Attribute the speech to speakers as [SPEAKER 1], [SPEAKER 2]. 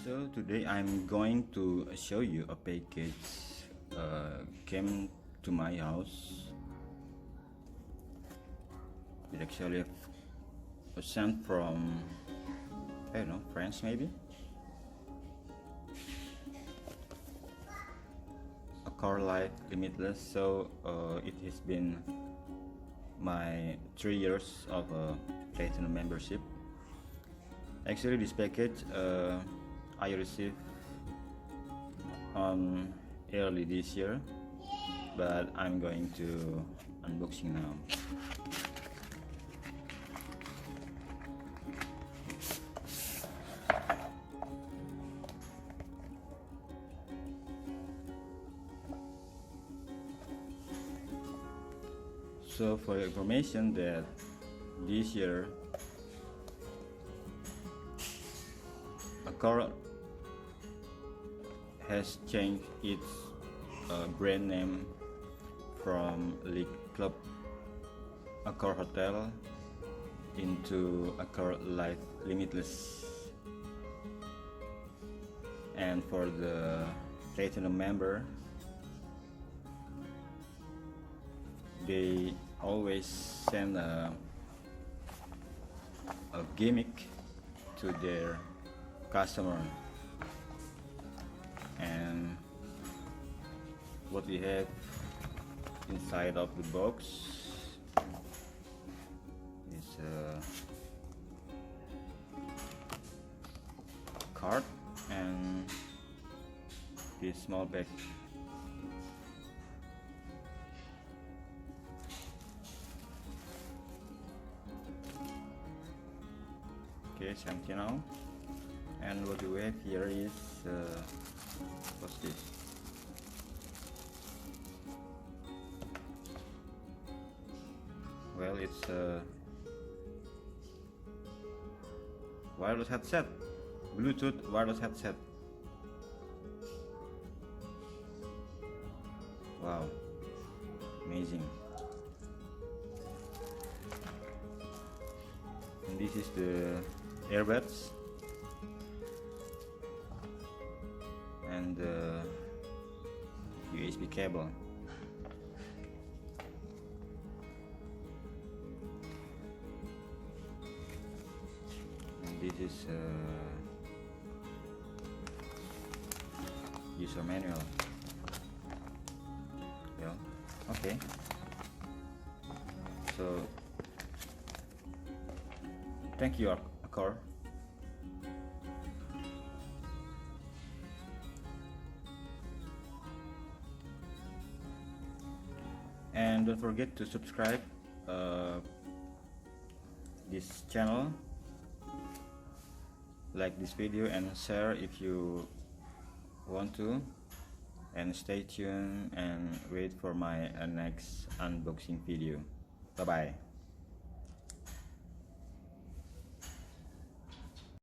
[SPEAKER 1] So today I'm going to show you a package came to my house. It actually was sent from, I don't know, France maybe. Accor Limitless. So it has been my 3 years of platinum membership. Actually, this package I received on early this year, but I'm going to unboxing now. So for your information, that this year Accor has changed its brand name from League Club Accor Hotel into Accor Limitless, and for the platinum member, they always send a gimmick to their customer, and what we have inside of the box is a card and this small bag. Okay, it's empty now. And what you have here is what's this? Well, it's a wireless headset, Bluetooth wireless headset. Wow, amazing. And this is the earbuds and the USB cable. And this is user manual. Yeah, okay. So thank you, Accor. And don't forget to subscribe this channel, like this video and share if you want to, and stay tuned and wait for my next unboxing video. Bye bye.